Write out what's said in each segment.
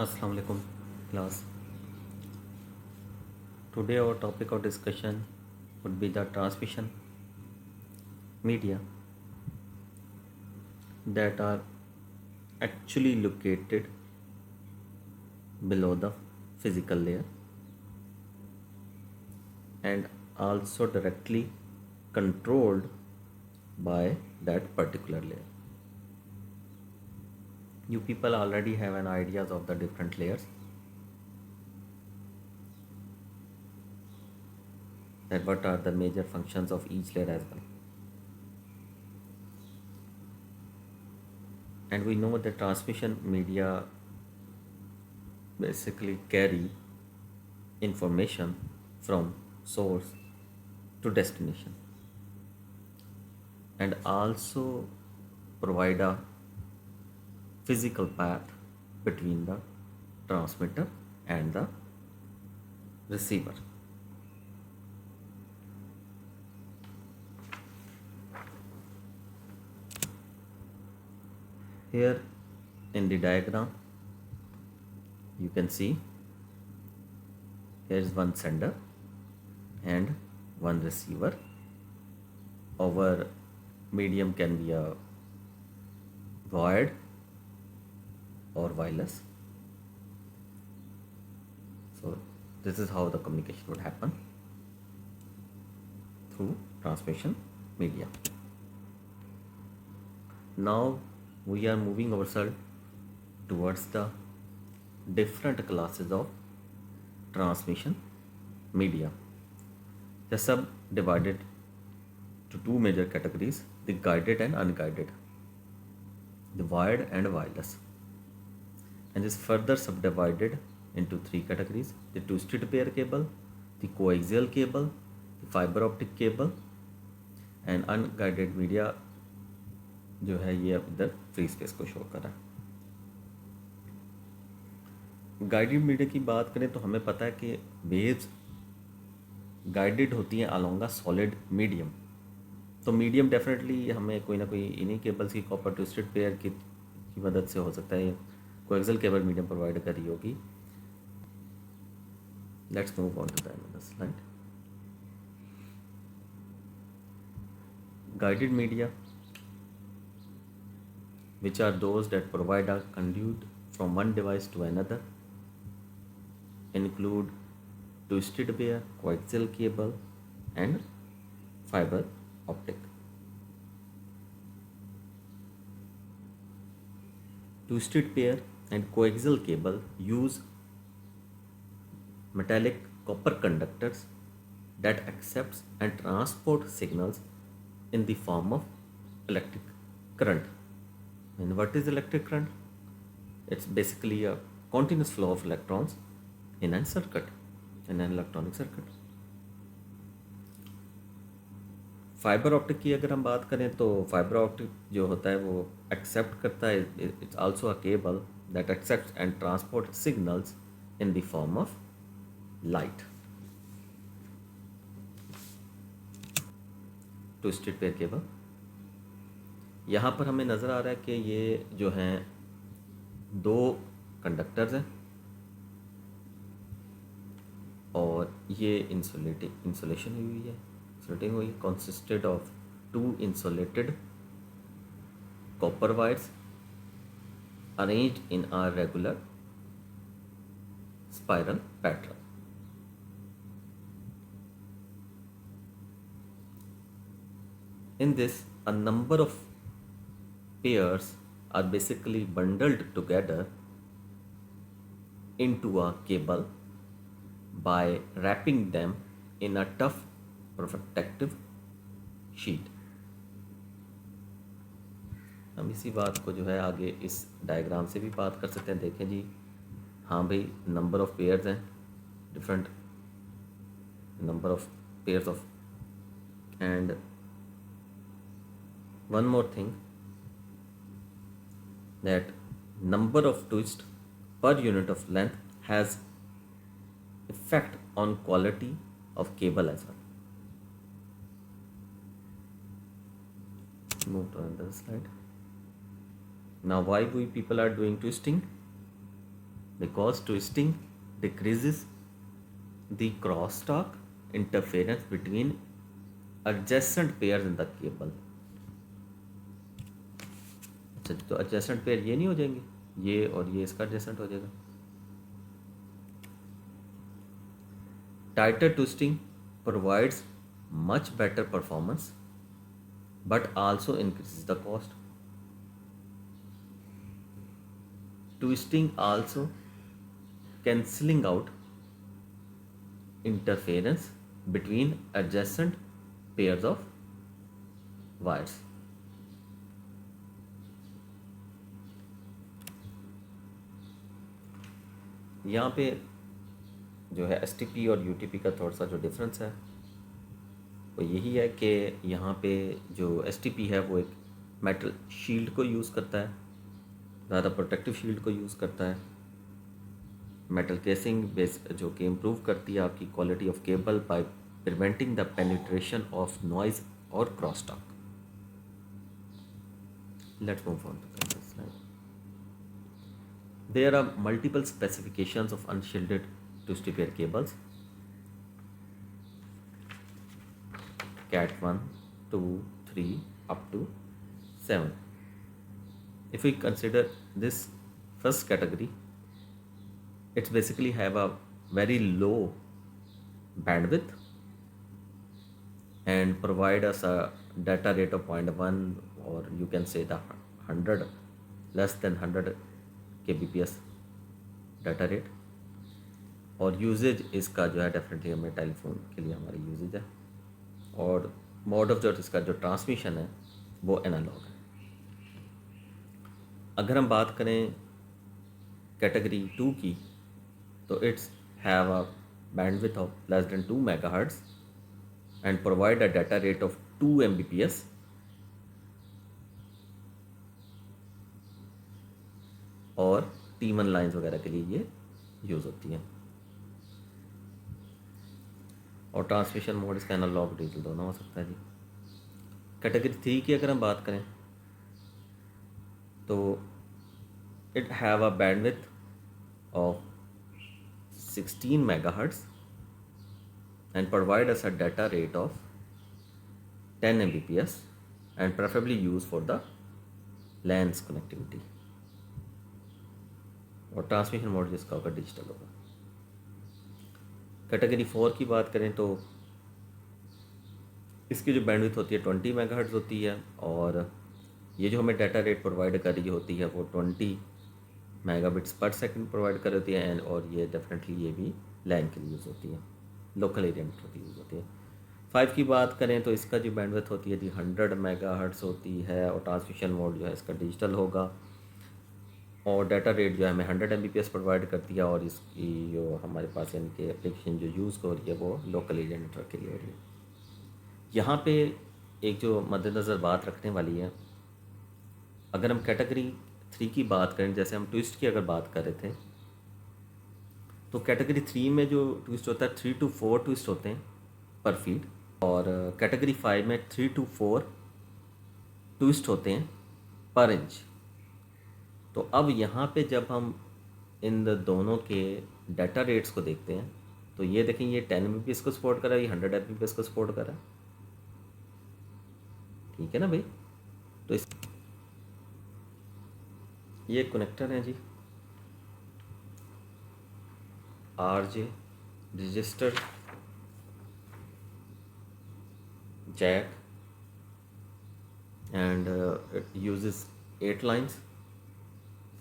Assalamu alaikum class. Today our topic of discussion would be the transmission media that are actually located below the physical layer and also directly controlled by that particular layer. You people already have an ideas of the different layers, that what are the major functions of each layer as well. And we know that transmission media basically carry information from source to destination and also provide a physical path between the transmitter and the receiver. Here in the diagram you can see here is one sender and one receiver. Our medium can be a wired or wireless. So this is how the communication would happen through transmission media. Now we are moving ourselves towards the different classes of transmission media. They are subdivided to two major categories: the guided and unguided, the wired and wireless, and is further subdivided into three categories: the twisted pair cable, the coaxial cable, the fiber optic cable, and unguided media जो है ये अब इधर free space को show कर रहा है. Guided media की बात करें तो हमें पता है कि वेव्स गाइडेड होती हैं अलोंग अ सॉलिड मीडियम. तो मीडियम डेफिनेटली हमें कोई ना कोई इन्हीं केबल्स की कॉपर ट्विस्टेड पेयर की मदद से हो सकता है. कोएक्सियल केबल मीडियम प्रोवाइड कर रही होगी. Let's move on to the another slide. Guided media which are those that provide a conduit from one device to another, include twisted pair, coaxial cable, and fiber optic. Twisted pair and coaxial cable use metallic copper conductors that accepts and transport signals in the form of electric current. And what is electric current? It's basically a continuous flow of electrons in a circuit, in an electronic circuit. Fibre optic की अगर हम बात करें तो fibre optic जो होता है वो एक्सेप्ट करता है. It's also a cable that accepts and transport signals in the form of light. Twisted pair cable, यहाँ पर हमें नज़र आ रहा है कि ये जो हैं दो कंडक्टर्स हैं और ये इंसुलेशन हुई है, इंसुलेटिंग हुई, consisted of two insulated copper wires arranged in a regular spiral pattern. In this, a number of pairs are basically bundled together into a cable by wrapping them in a tough protective sheet. हम इसी बात को जो है आगे इस diagram से भी बात कर सकते हैं. देखें जी, हाँ भाई, नंबर ऑफ पेयर्स हैं, different number of pairs of, and one more thing, that number of twists per unit of length has effect on quality of cable as well. Move to another slide. Now why we people are doing twisting? because twisting decreases the crosstalk interference between adjacent pairs in the cable. अच्छा, तो adjacent pair ये नहीं हो जाएंगे, ये और ये इसका adjacent हो जाएगा. Tighter twisting provides much better performance but also increases the cost. Twisting also cancelling out interference between adjacent pairs of wires. यहाँ पे जो है STP और UTP का थोड़ा सा जो डिफरेंस है वो यही है कि यहाँ पे जो STP है वो एक मेटल शील्ड को यूज़ करता है, ज़्यादा प्रोटेक्टिव शील्ड को यूज़ करता है, मेटल केसिंग बेस जो कि इम्प्रूव करती है आपकी quality of cable by preventing the penetration of noise और cross talk. Let's move on to the next slide. There are multiple specifications of unshielded twisted pair cables. Cat 1, 2, 3 up to 7. If we consider this first category, it's basically have a very low bandwidth and provide us a data rate of 0.1, or you can say the 100 less than 100 kbps data rate. और usage इसका जो है definitely हमें telephone के लिए हमारी usage है. और मोड ऑफ जो इसका जो ट्रांसमिशन है वो एनालॉग है. अगर हम बात करें कैटेगरी 2 की तो it's have a bandwidth of less than 2 megahertz and provide a data rate of 2 mbps और T1 लाइन्स वगैरह के लिए ये यूज़ होती हैं. और ट्रांसमिशन मोड इसका एनालॉग डिजिटल दोनों हो सकता है जी. कैटेगरी 3 की अगर हम बात करें तो it have a bandwidth of 16 megahertz and provide us a data rate of 10 mbps and preferably use for the lens connectivity. और ट्रांसमिशन मोड जिसका होगा डिजिटल होगा. कैटेगरी 4 की बात करें तो इसकी जो बैंडविड्थ होती है 20 मेगाहर्ट्ज होती है और ये जो हमें डाटा रेट प्रोवाइड कर रही होती है वो 20 मेगाबिट्स पर सेकंड प्रोवाइड कर रही है. एंड और ये डेफिनेटली ये भी लैन के लिए यूज़ होती है, लोकल एरिया नेटवर्क के लिए यूज़ होती है. 5 की बात करें तो इसका जो बैंडविड्थ होती है जी 100 मेगाहर्ट्ज होती है और ट्रांसमिशन मोड जो है इसका डिजिटल होगा और डाटा रेट जो है हमें 100 mbps प्रोवाइड करती है. और इसकी जो हमारे पास इनके एप्लीकेशन जो यूज़ हो रही है वो लोकल एरिया नेटवर्क के लिए हो रही है. यहाँ पे एक जो मद्देनज़र बात रखने वाली है, अगर हम कैटेगरी 3 की बात करें, जैसे हम ट्विस्ट की अगर बात कर रहे थे तो कैटेगरी 3 में जो ट्विस्ट होता है 3 to 4 ट्विस्ट होते हैं पर फीट और कैटेगरी 5 में 3 to 4 ट्विस्ट होते हैं पर इंच. तो अब यहाँ पे जब हम इन दोनों के डाटा रेट्स को देखते हैं तो ये देखें ये 10 mbps को सपोर्ट कर रहा है, ये 100 mbps को सपोर्ट कर रहा है. ठीक है ना भाई. तो इस ये कनेक्टर है जी, RJ register jack and it uses 8 lines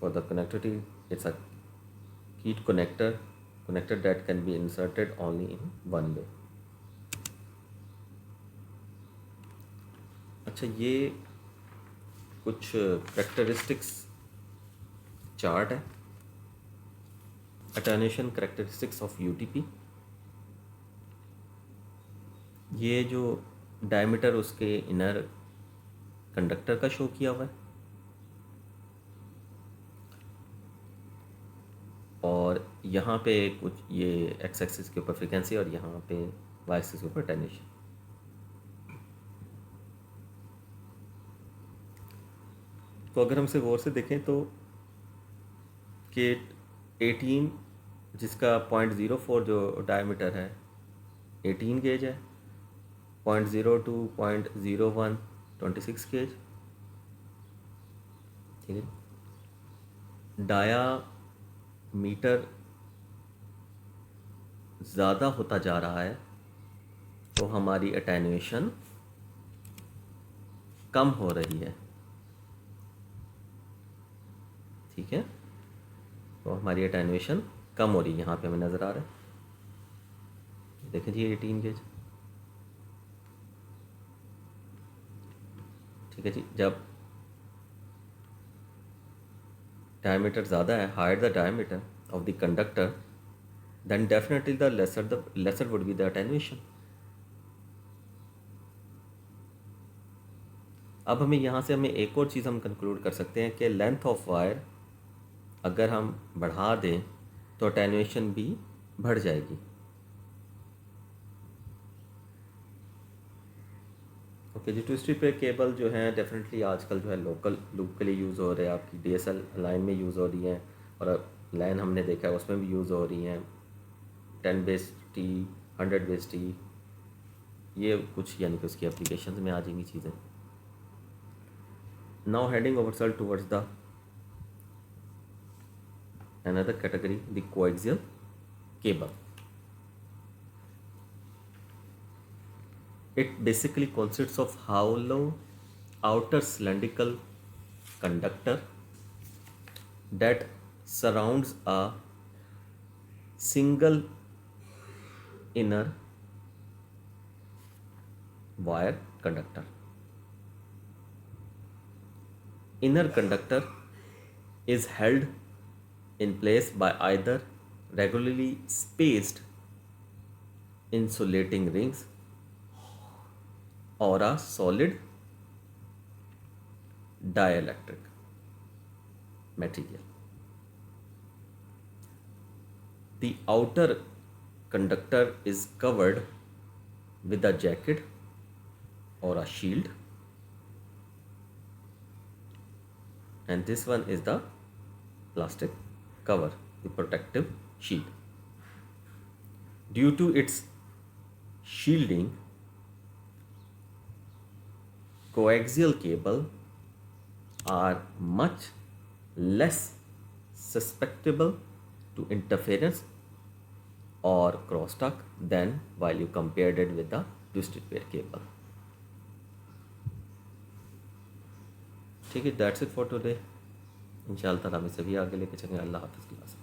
for the connectivity. It's a keyed connector that can be inserted only in one way. अच्छा, ये कुछ करेक्टरिस्टिक्स चार्ट है, अटेन्यूएशन करेक्टरिस्टिक्स ऑफ UTP. ये जो डायमीटर उसके इनर कंडक्टर का show किया हुआ है और यहाँ पे कुछ ये एक्स एक्सिस के ऊपर फ्रीक्वेंसी और यहाँ पे वाई एक्सिस के ऊपर अटेन्यूएशन. तो अगर हम इसे गौर से देखें तो कि 18, जिसका 0.04 जो डायमीटर है 18 गेज है, 0.02, 0.01 26 गेज। ठीक है, डाया मीटर ज़्यादा होता जा रहा है तो हमारी अटेन्यूएशन कम हो रही है। ठीक है, तो हमारी अटेन्यूएशन कम हो रही है, यहाँ पे हमें नज़र आ रहा है। देखें जी 18 गेज। ठीक है जी, जब डायमीटर ज़्यादा है, higher the diameter of the conductor, then definitely the lesser would be the attenuation. अब हमें यहाँ से एक और चीज़ हम कंक्लूड कर सकते हैं कि लेंथ ऑफ वायर अगर हम बढ़ा दें तो अटेन्यूएशन भी बढ़ जाएगी। ओके जी, ट्विस्टेड पेयर केबल जो है डेफिनेटली आजकल जो है लोकल लूप के लिए यूज़ हो रहे हैं, आपकी DSL लाइन में यूज़ हो रही हैं, और लाइन हमने देखा है उसमें भी यूज़ हो रही हैं। 10 बेस T, 100 बेस T, ये कुछ यानी कि उसकी एप्लीकेशन में आ जाएंगी चीज़ें। Now heading ourselves towards the another category, the coaxial cable. It basically consists of hollow outer cylindrical conductor that surrounds a single inner wire conductor. Inner conductor is held in place by either regularly spaced insulating rings or a solid dielectric material. The outer conductor is covered with a jacket or a shield, and this one is the plastic cover, the protective shield. Due to its shielding, coaxial cable are much less susceptible to interference or crosstalk than while you compared it with the twisted pair cable. ठीक है, that's it for today. इंशाअल्लाह ताला हम इसे भी आगे लेके चलेंगे। अल्लाह हाफ़िज़।